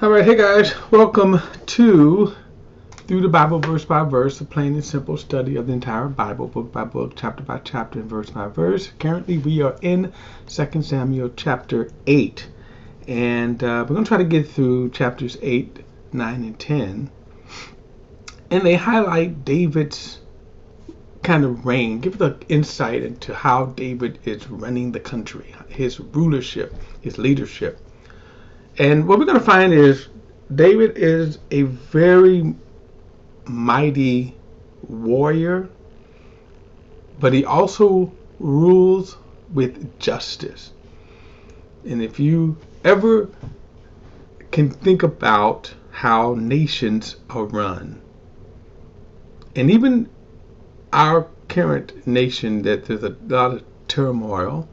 All right, hey guys, welcome to Through the Bible Verse by Verse, a plain and simple study of the entire Bible, book by book, chapter by chapter, and verse by verse. Currently, we are in 2 Samuel chapter 8, and we're going to try to get through chapters 8, 9, and 10. And they highlight David's kind of reign, give the insight into how David is running the country, his rulership, his leadership. And what we're going to find is David is a very mighty warrior, but he also rules with justice. And if you ever can think about how nations are run, and even our current nation, that there's a lot of turmoil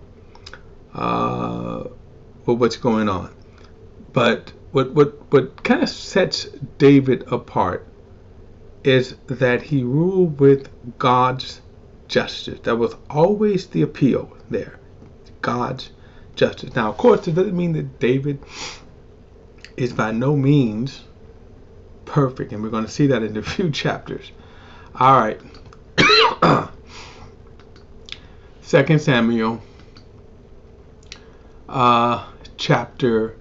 with what's going on. But what kind of sets David apart is that he ruled with God's justice. That was always the appeal there, God's justice. Now, of course, it doesn't mean that David is by no means perfect, and we're going to see that in a few chapters. All right. 2 Samuel chapter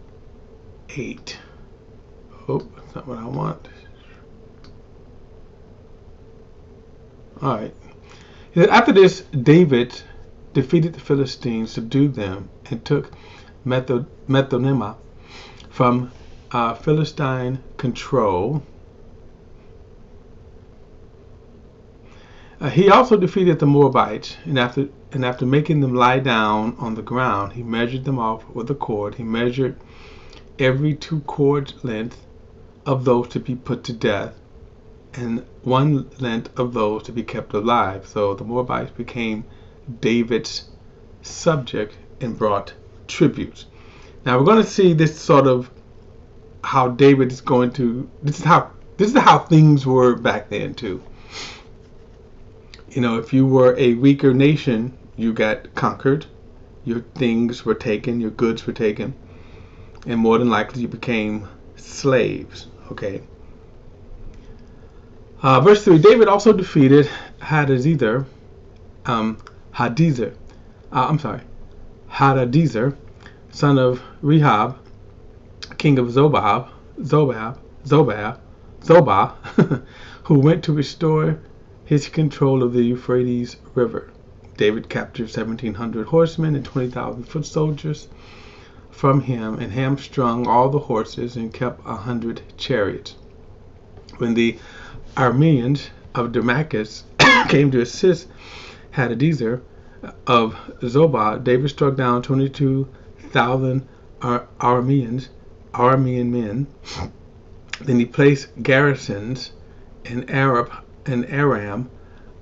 8. Oh, that's not what I want. All right. After this, David defeated the Philistines, subdued them, and took Methonema from Philistine control. He also defeated the Moabites, and after making them lie down on the ground, he measured them off with a cord. He measured every 2 cords length of those to be put to death, and 1 length of those to be kept alive. So the Moabites became David's subject and brought tributes. Now we're going to see this sort of how David is going to. This is how things were back then too. You know, if you were a weaker nation, you got conquered, your things were taken, your goods were taken, and more than likely you became slaves. Okay. Verse 3, David also defeated Hadadezer, son of Rehab, king of Zobah, who went to restore his control of the Euphrates River. David captured 1,700 horsemen and 20,000 foot soldiers from him, and hamstrung all the horses and kept 100 chariots. When the Arameans of Damascus came to assist Hadadezer of Zobah, David struck down 22,000 Aramean men. Then he placed garrisons in Aram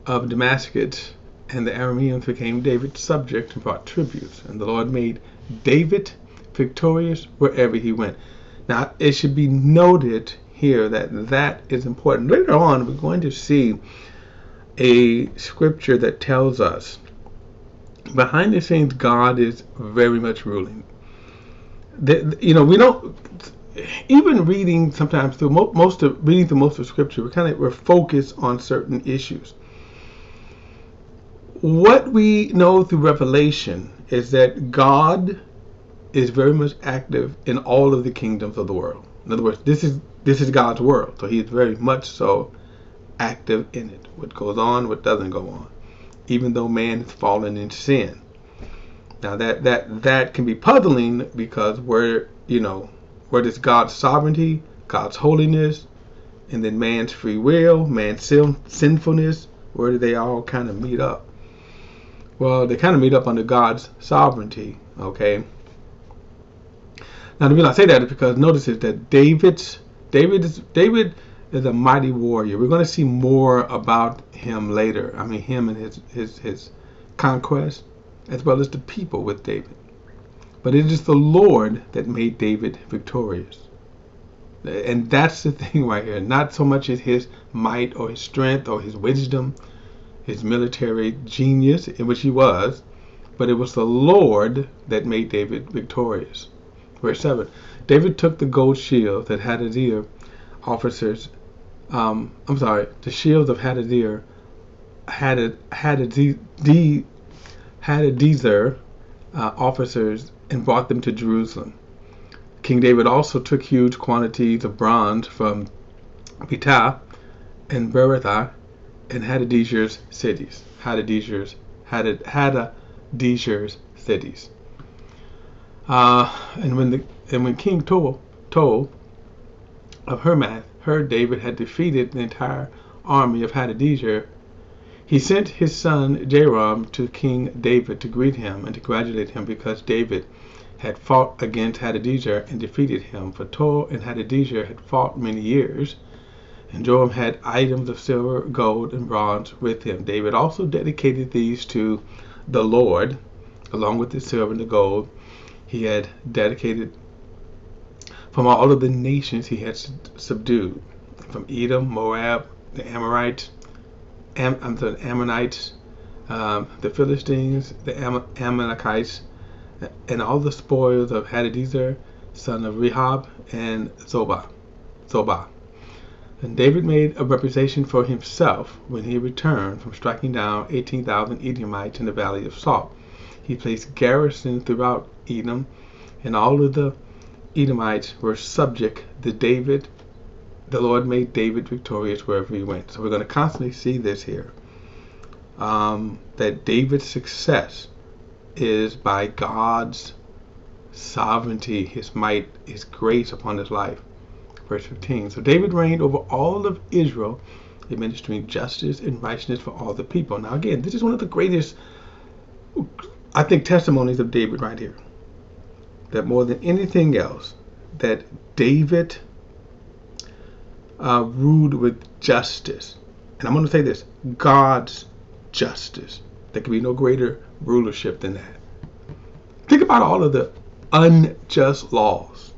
of Damascus, and the Arameans became David's subject and brought tributes. And the Lord made David victorious wherever he went. Now, it should be noted here that is important. Later on, we're going to see a scripture that tells us behind the scenes God is very much ruling. We don't even reading sometimes through most of scripture. We're focused on certain issues. What we know through Revelation is that God is very much active in all of the kingdoms of the world. In other words, this is God's world, so He is very much so active in it. What goes on, what doesn't go on, even though man has fallen in sin. Now that can be puzzling, because where does God's sovereignty, God's holiness, and then man's free will, man's sinfulness, where do they all kind of meet up? Well, they kind of meet up under God's sovereignty. Okay. Now, the reason I say that is because notice is that David is a mighty warrior. We're going to see more about him later. I mean, him and his conquest, as well as the people with David. But it is the Lord that made David victorious. And that's the thing right here. Not so much as his might or his strength or his wisdom, his military genius, in which he was, but it was the Lord that made David victorious. Verse 7, David took the gold shield that Hadadezer officers, the shields of Hadadezer, Hadadezer officers, and brought them to Jerusalem. King David also took huge quantities of bronze from Betah and Berothah and Hadadezer's cities. Hadadezer's cities. And when King Told of Hermath heard David had defeated the entire army of Hadadezer, he sent his son Joram to King David to greet him and to congratulate him because David had fought against Hadadezer and defeated him. For Told and Hadadezer had fought many years, and Joram had items of silver, gold, and bronze with him. David also dedicated these to the Lord, along with the silver and the gold he had dedicated from all of the nations he had subdued, from Edom, Moab, the Amorites, the Ammonites, the Philistines, the Amalekites, and all the spoils of Hadadezer, son of Rehob, and Zobah. And David made a reputation for himself when he returned from striking down 18,000 Edomites in the Valley of Salt. He placed garrisons throughout Edom, and all of the Edomites were subject to David. The Lord made David victorious wherever he went. So we're going to constantly see this here, that David's success is by God's sovereignty, his might, his grace upon his life. Verse 15. So David reigned over all of Israel, administering justice and righteousness for all the people. Now again, this is one of the greatest, I think, testimonies of David right here. That more than anything else, that David ruled with justice. And I'm going to say this, God's justice. There can be no greater rulership than that. Think about all of the unjust laws,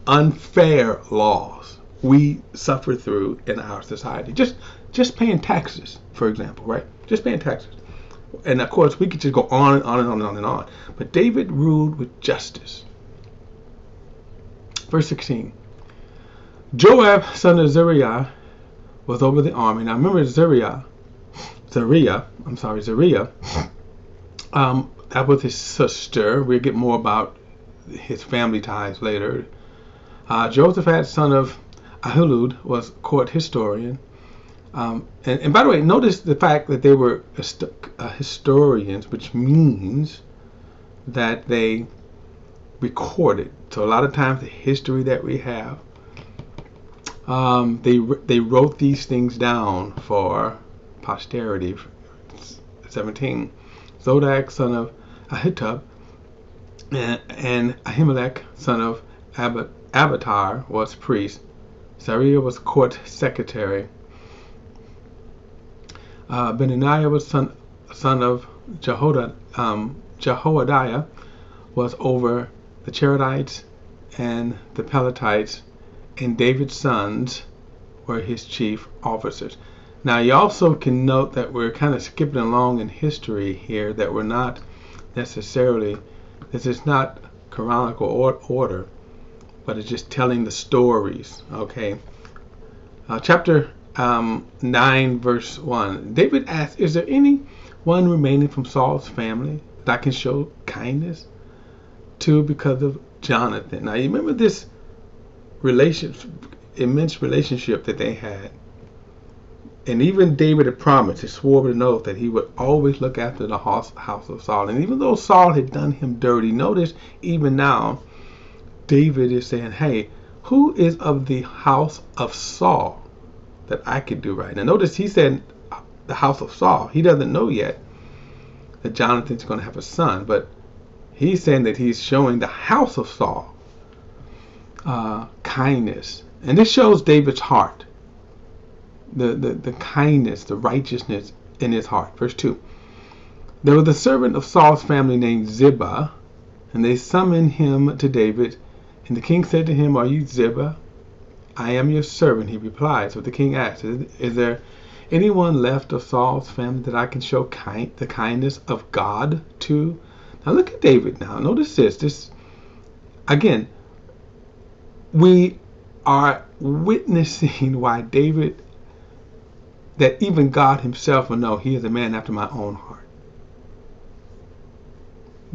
unfair laws we suffer through in our society. Just paying taxes, for example, right? Just paying taxes. And of course, we could just go on and on and on and on and on. But David ruled with justice. Verse 16. Joab, son of Zeruiah, was over the army. Now remember Zeruiah. That was his sister. We'll get more about his family ties later. Jehoshaphat, son of Ahilud, was court historian. And by the way, notice the fact that they were historians, which means that they recorded. So a lot of times the history that we have, they wrote these things down for posterity. 17. Zodok, son of Ahitub, and Ahimelech, son of Abiathar, was priest. Sariah was court secretary. Benaniah was son of Jehoiada, was over the Cherethites and the Pelatites, and David's sons were his chief officers. Now you also can note that we're kind of skipping along in history here, that we're not necessarily, this is not chronological order, but it's just telling the stories, okay? Chapter 9 verse 1. David asked, is there any one remaining from Saul's family that I can show kindness to because of Jonathan? Now you remember this immense relationship that they had. And even David had promised, he swore with an oath that he would always look after the house of Saul. And even though Saul had done him dirty, notice even now, David is saying, hey, who is of the house of Saul that I could do right? Now notice he said the house of Saul. He doesn't know yet that Jonathan's going to have a son, but he's saying that he's showing the house of Saul kindness. And this shows David's heart. The kindness, the righteousness in his heart. Verse 2. There was a servant of Saul's family named Ziba, and they summoned him to David. And the king said to him, are you Ziba? I am your servant, he replied. So the king asked, is there anyone left of Saul's family that I can show the kindness of God to? Now look at David now. Notice this. Again, we are witnessing why David, that even God himself will know he is a man after my own heart.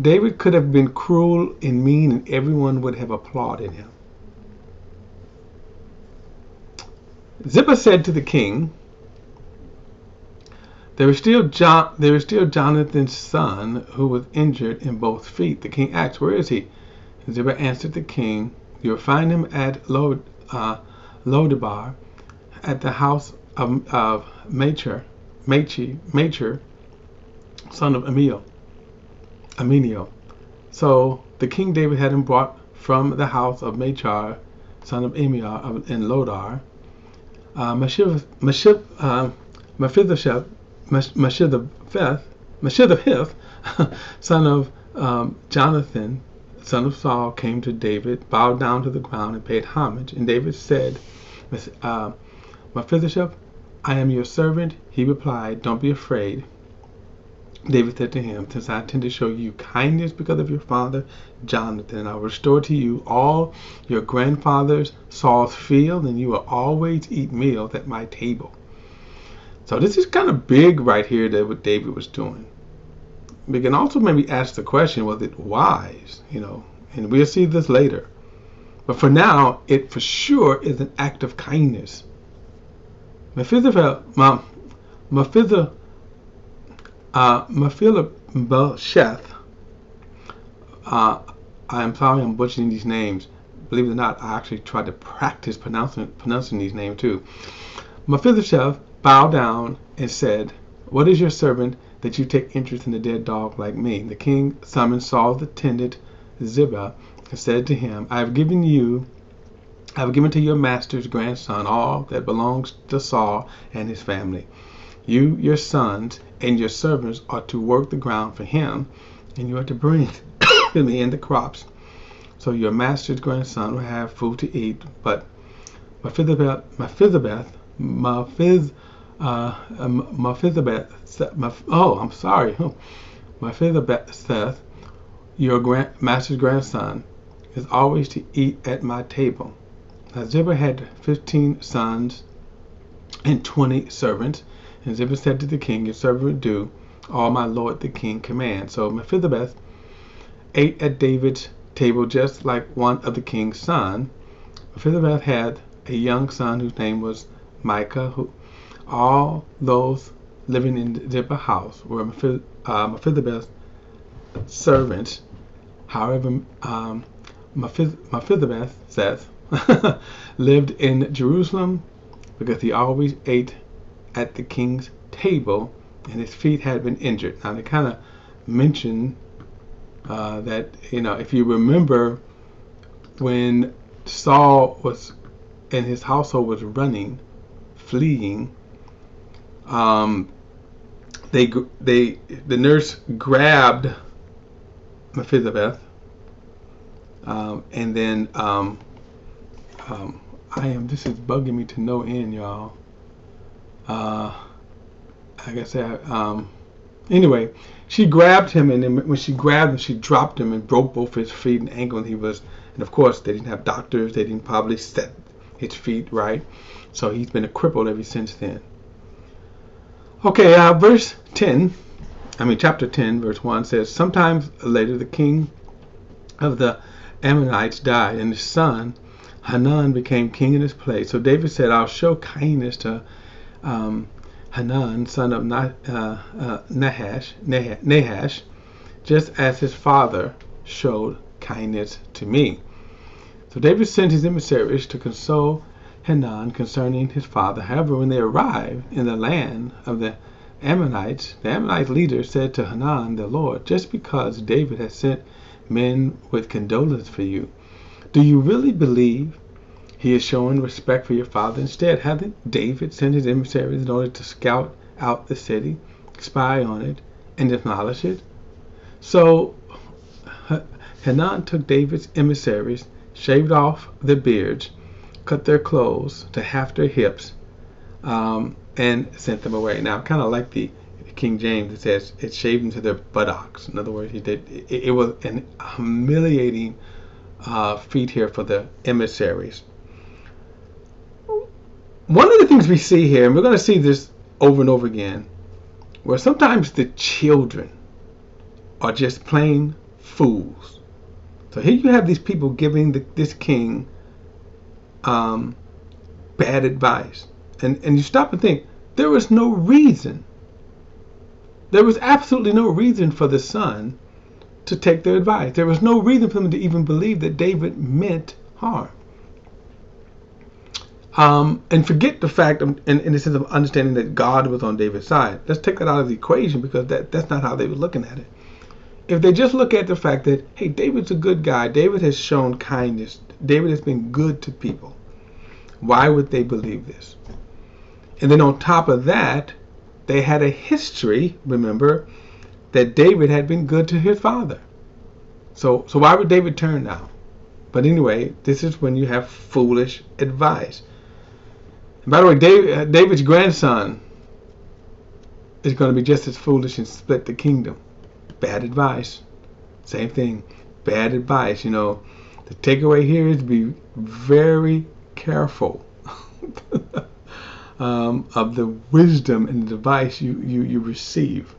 David could have been cruel and mean, and everyone would have applauded him. Ziba said to the king, there is still Jonathan's son who was injured in both feet. The king asked, where is he? Ziba answered the king, you will find him at Lodebar, at the house of Machir, son of Amenio. So the king David had him brought from the house of Machir, son of Amiel in Lodar. Mephibosheth, son of Jonathan, son of Saul, came to David, bowed down to the ground, and paid homage. And David said, Mephibosheth, I am your servant. He replied, don't be afraid. David said to him, since I intend to show you kindness because of your father Jonathan, I will restore to you all your grandfather's Saul's field, and you will always eat meals at my table. So this is kind of big right here, that what David was doing. We can also maybe ask the question, was it wise? And we'll see this later. But for now, it for sure is an act of kindness. Mephibosheth, I'm sorry I'm butchering these names. Believe it or not, I actually tried to practice pronouncing these names too. Mephibosheth bowed down and said, what is your servant that you take interest in a dead dog like me? The king summoned Saul's attendant Ziba and said to him, I have given to your master's grandson all that belongs to Saul and his family. You, your sons, and your servants are to work the ground for him, and you are to bring me in the crops. So your master's grandson will have food to eat. But Mephibosheth, your master's grandson, is always to eat at my table. Now Ziba had 15 sons and 20 servants. And Ziba said to the king, your servant will do all my lord the king commands. So Mephibosheth ate at David's table just like one of the king's sons. Mephibosheth had a young son whose name was Micah. All those living in Ziba's house were Mephibosheth's servants. However, Mephibosheth lived in Jerusalem because he always ate at the king's table, and his feet had been injured. Now they kind of mention that, if you remember, when Saul was and his household was fleeing, the nurse grabbed Mephibosheth, and then this is bugging me to no end, y'all. Like I said, anyway, she grabbed him, and then when she grabbed him, she dropped him and broke both his feet and ankle. And of course, they didn't have doctors. They didn't probably set his feet right. So he's been a cripple ever since then. Okay, chapter 10, verse 1 says, sometimes later the king of the Ammonites died, and his son Hanan became king in his place. So David said, I'll show kindness to Hanan, son of Nahash, just as his father showed kindness to me. So David sent his emissaries to console Hanan concerning his father. However, when they arrived in the land of the Ammonites leader said to Hanan, the Lord, just because David has sent men with condolence for you, do you really believe he is showing respect for your father? Instead, hasn't David sent his emissaries in order to scout out the city, spy on it, and demolish it? So Hanan took David's emissaries, shaved off their beards, cut their clothes to half their hips, and sent them away. Now, kind of like the King James, it says it shaved them to their buttocks. In other words, it was an humiliating feet here for the emissaries. One of the things we see here, and we're going to see this over and over again, where sometimes the children are just plain fools. So here you have these people giving this king bad advice. And you stop and think, there was no reason. There was absolutely no reason for the son to take their advice. There was no reason for them to even believe that David meant harm. And forget the fact, in the sense of understanding that God was on David's side. Let's take that out of the equation, because that's not how they were looking at it. If they just look at the fact that, hey, David's a good guy, David has shown kindness, David has been good to people, why would they believe this? And then on top of that, they had a history, remember, that David had been good to his father. So why would David turn now? But anyway, this is when you have foolish advice. And by the way, David's grandson is going to be just as foolish and split the kingdom. Bad advice. Same thing. Bad advice. The takeaway here is be very careful of the wisdom and the advice you receive,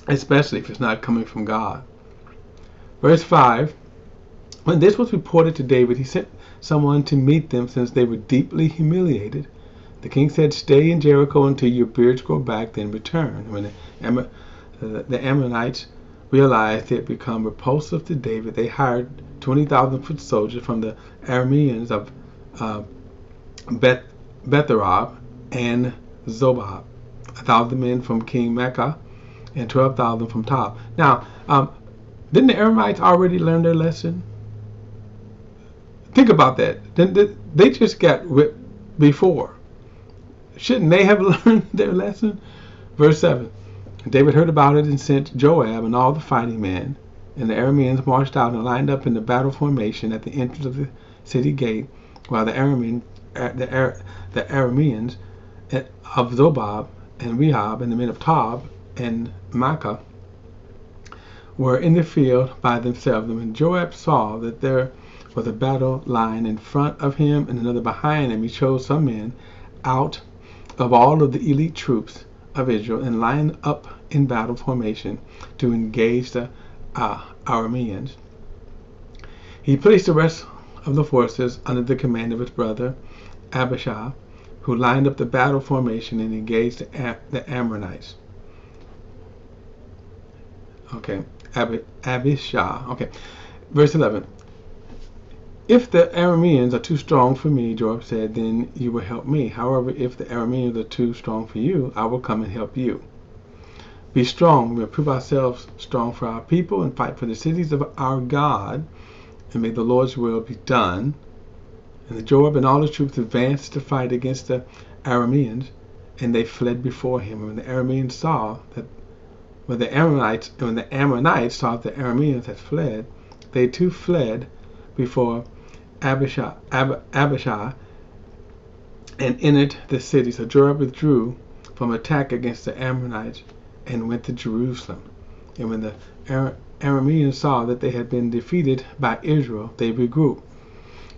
especially if it's not coming from God. Verse 5, when this was reported to David, he sent someone to meet them, since they were deeply humiliated. The king said, stay in Jericho until your beards grow back, then return. When the Ammonites realized they had become repulsive to David, they hired 20,000 foot soldiers from the Arameans of Betharob and Zobab, 1,000 men from King Mecca, and 12,000 from Tob. Now, didn't the Aramaites already learn their lesson? Think about that. They just got whipped before. Shouldn't they have learned their lesson? Verse 7. David heard about it and sent Joab and all the fighting men, and the Arameans marched out and lined up in the battle formation at the entrance of the city gate, while the Arameans of Zobab and Rehob and the men of Tob and Maacah were in the field by themselves. And when Joab saw that there was a battle line in front of him and another behind him, he chose some men out of all of the elite troops of Israel and lined up in battle formation to engage the Arameans. He placed the rest of the forces under the command of his brother Abishai, who lined up the battle formation and engaged the Ammonites. Okay, Abishai. Okay, verse 11. If the Arameans are too strong for me, Joab said, then you will help me. However, if the Arameans are too strong for you, I will come and help you. Be strong. We will prove ourselves strong for our people and fight for the cities of our God, and may the Lord's will be done. And the Joab and all his troops advanced to fight against the Arameans, and they fled before him. And when the Arameans saw that, when the Ammonites saw that the Arameans had fled, they too fled before Abishai and entered the city. So Joab withdrew from attack against the Ammonites and went to Jerusalem. And when the Arameans saw that they had been defeated by Israel, they regrouped.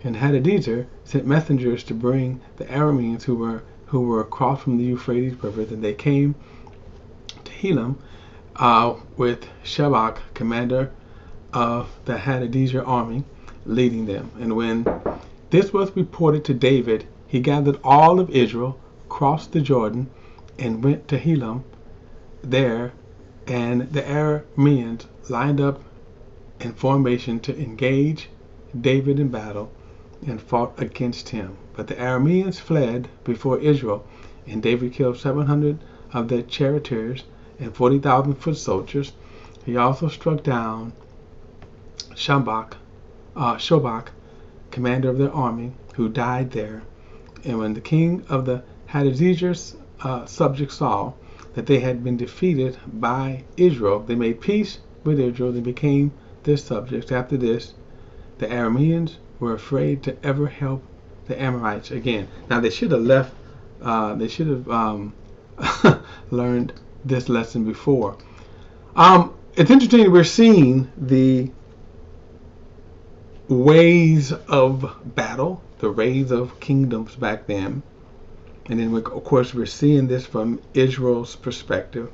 And Hadadezer sent messengers to bring the Arameans who were across from the Euphrates River. Then they came to Helam with Shobach, commander of the Hadadezer army, leading them. And when this was reported to David, he gathered all of Israel, crossed the Jordan, and went to Helam there, and the Arameans lined up in formation to engage David in battle and fought against him. But the Arameans fled before Israel, and David killed 700 of their charioteers and 40,000 foot soldiers. He also struck down Shobach, commander of their army, who died there. And when the king of the Hadazezer's subjects saw that they had been defeated by Israel, they made peace with Israel. They became their subjects. After this, the Arameans were afraid to ever help the Amorites again. Now they should have left. They should have learned this lesson before. It's interesting. We're seeing the ways of battle, the ways of kingdoms back then. And then, of course, we're seeing this from Israel's perspective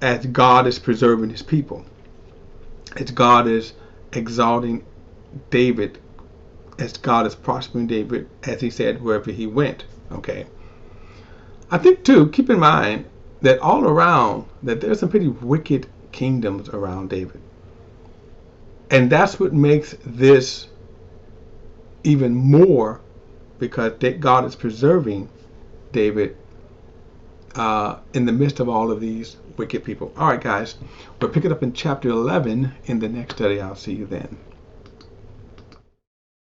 as God is preserving his people, as God is exalting David, as God is prospering David, as he said, wherever he went. Okay. I think, too, keep in mind that all around, that there's some pretty wicked kingdoms around David. And that's what makes this even more, because God is preserving David in the midst of all of these wicked people. All right, guys, we'll pick it up in chapter 11 in the next study. I'll see you then.